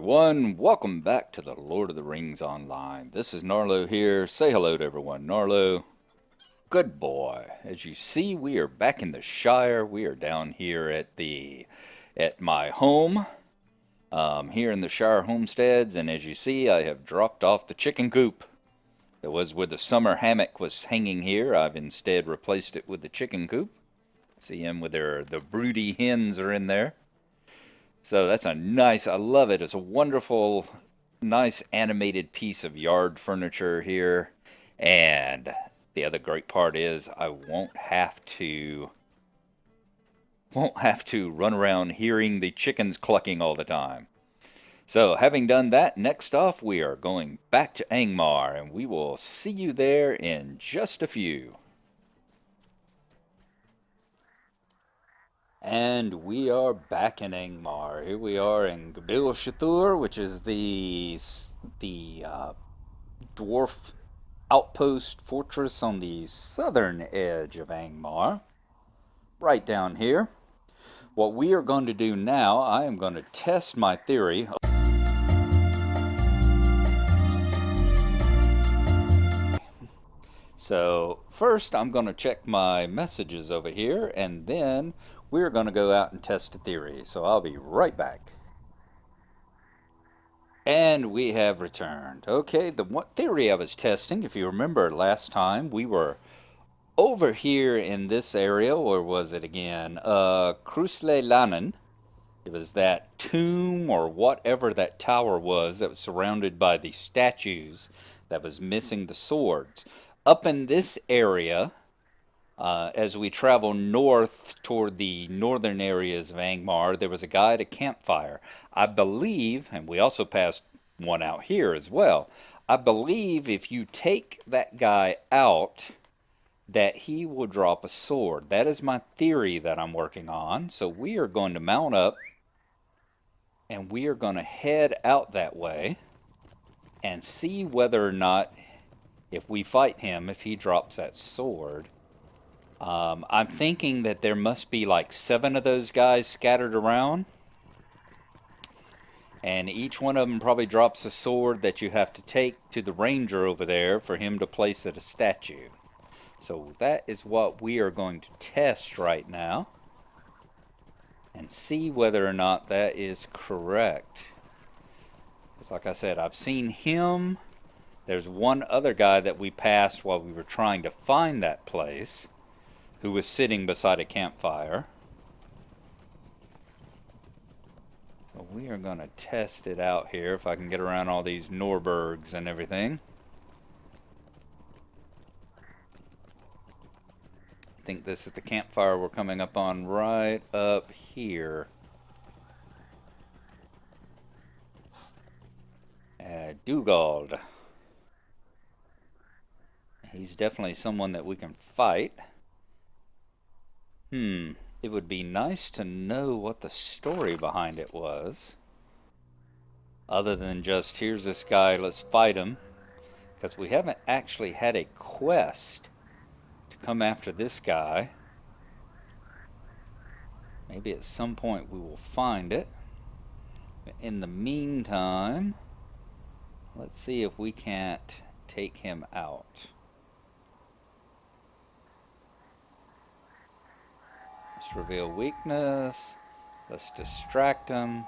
everyone, welcome back to the Lord of the Rings Online. This is Gnarlo here. Say hello to everyone. Gnarlo, good boy. As you see, we are back in the Shire. We are down here at my home, here in the Shire homesteads, and as you see, I have dropped off the chicken coop. That was where the summer hammock was hanging here. I've instead replaced it with the chicken coop. See them with the broody hens are in there. So that's a nice, I love it. It's a wonderful, nice animated piece of yard furniture here. And the other great part is I won't have to run around hearing the chickens clucking all the time. So having done that, next off we are going back to Angmar, and we will see you there in just a few. And we are back in Angmar. Here we are in Gabil-Shathur, which is the dwarf outpost fortress on the southern edge of Angmar. Right down here. What we are going to do now, I am going to test my theory. So first I'm going to check my messages over here, and then we're going to go out and test a theory. So I'll be right back. And we have returned. Okay, the theory I was testing, if you remember last time, we were over here in this area, or was it again? Krusle Lannan. It was that tomb or whatever that tower was that was surrounded by the statues that was missing the swords. Up in this area, as we travel north toward the northern areas of Angmar, there was a guy at a campfire. I believe, and we also passed one out here as well, I believe if you take that guy out, that he will drop a sword. That is my theory that I'm working on. So we are going to mount up, and we are going to head out that way and see whether or not, if we fight him, if he drops that sword. I'm thinking that there must be like 7 of those guys scattered around. And each one of them probably drops a sword that you have to take to the ranger over there for him to place at a statue. So that is what we are going to test right now. And see whether or not that is correct. Because like I said, I've seen him. There's one other guy that we passed while we were trying to find that place, who was sitting beside a campfire. So we are going to test it out here, if I can get around all these Norbergs and everything. I think this is the campfire we're coming up on right up here. Dugald. He's definitely someone that we can fight. It would be nice to know what the story behind it was. Other than just, here's this guy, let's fight him. Because we haven't actually had a quest to come after this guy. Maybe at some point we will find it. In the meantime, let's see if we can't take him out. Let's reveal weakness. Let's distract him.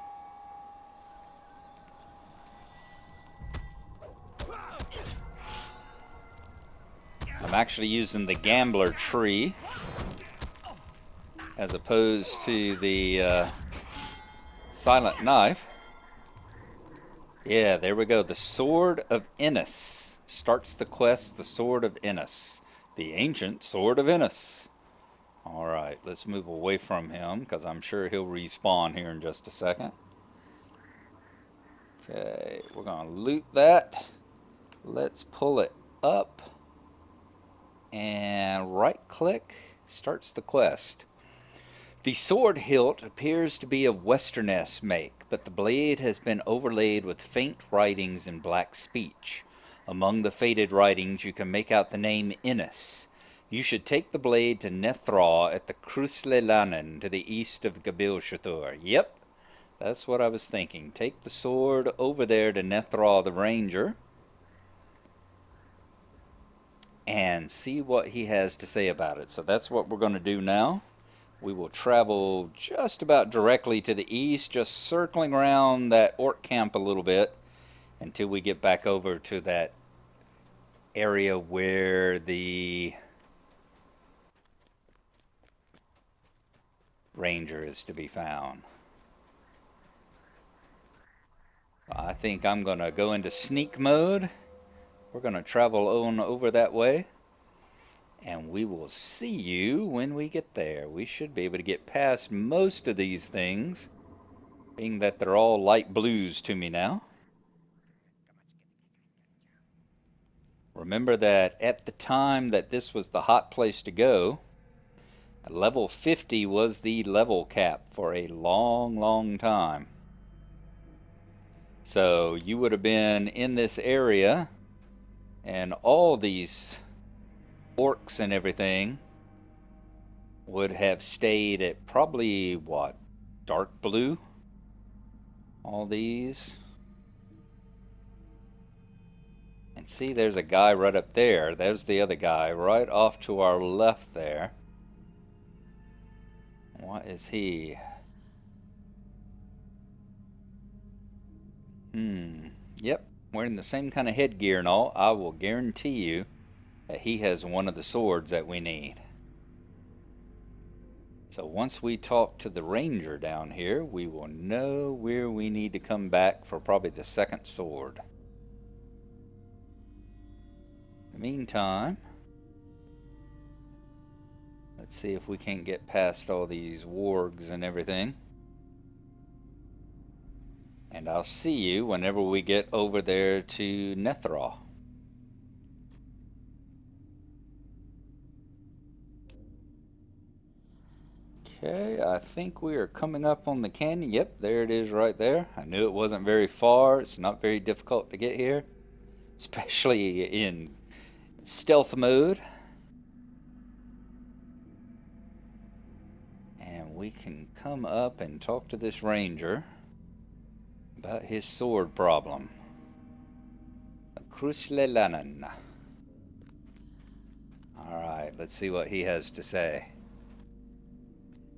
I'm actually using the gambler tree as opposed to the silent knife. Yeah, there we go. The Sword of Innis starts the quest. The Sword of Innis, the ancient Sword of Innis. Alright, let's move away from him, because I'm sure he'll respawn here in just a second. Okay, we're going to loot that. Let's pull it up. And right-click starts the quest. The sword hilt appears to be of Westernesse make, but the blade has been overlaid with faint writings in black speech. Among the faded writings you can make out the name Innis. You should take the blade to Nethraw at the Krusle Lannan to the east of Gabil-Shathur. Yep, That's what I was thinking. Take the sword over there to Nethra the Ranger and see what he has to say about it. So that's what we're going to do now. We will travel just about directly to the east, just circling around that orc camp a little bit until we get back over to that area where the ranger is to be found. I think I'm going to go into sneak mode. We're going to travel on over that way. And we will see you when we get there. We should be able to get past most of these things, being that they're all light blues to me now. Remember that at the time that this was the hot place to go, level 50 was the level cap for a long, long time. So you would have been in this area, and all these orcs and everything would have stayed at probably, what, dark blue? All these. And see, there's a guy right up there. There's the other guy right off to our left there. What is he? Yep, wearing the same kind of headgear and all. I will guarantee you that he has one of the swords that we need. So once we talk to the ranger down here, we will know where we need to come back for probably the second sword. In the meantime, let's see if we can't get past all these wargs and everything. And I'll see you whenever we get over there to Nethra. Okay, I think we are coming up on the canyon. Yep, there it is right there. I knew it wasn't very far. It's not very difficult to get here, especially in stealth mode. And we can come up and talk to this ranger about his sword problem. Krusle Lannan. Alright, let's see what he has to say.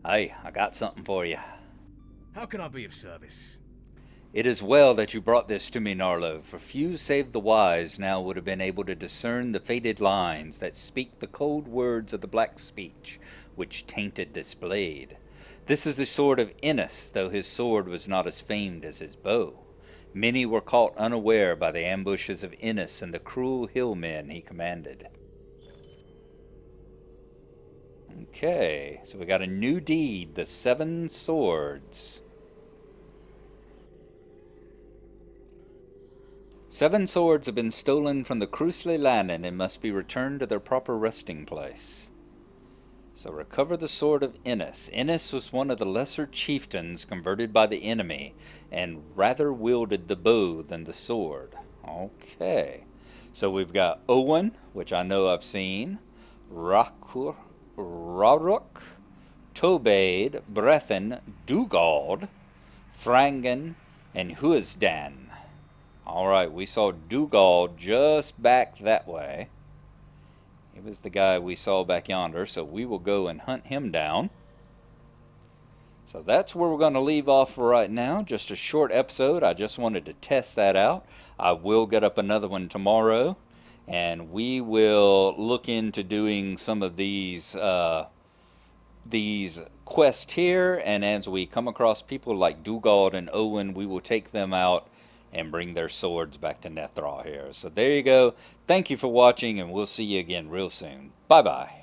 Hey, I got something for you. How can I be of service? It is well that you brought this to me, Gnarlo, for few save the wise now would have been able to discern the faded lines that speak the cold words of the black speech which tainted this blade. This is the sword of Innis, though his sword was not as famed as his bow. Many were caught unaware by the ambushes of Innis and the cruel hillmen he commanded. Okay, so we got a new deed, the 7 swords. 7 swords have been stolen from the Krusle Lannan and must be returned to their proper resting place. So recover the sword of Innis. Innis was one of the lesser chieftains converted by the enemy, and rather wielded the bow than the sword. Okay. So we've got Owen, which I know I've seen, Rakur, Raruk, Tobade, Brethen, Dugald, Frangan, and Huisdan. Alright, we saw Dugald just back that way. He was the guy we saw back yonder, so we will go and hunt him down. So that's where we're going to leave off for right now. Just a short episode. I just wanted to test that out. I will get up another one tomorrow, and we will look into doing some of these quests here, and as we come across people like Dugald and Owen, we will take them out and bring their swords back to Nethra here. So there you go. Thank you for watching, and we'll see you again real soon. Bye-bye.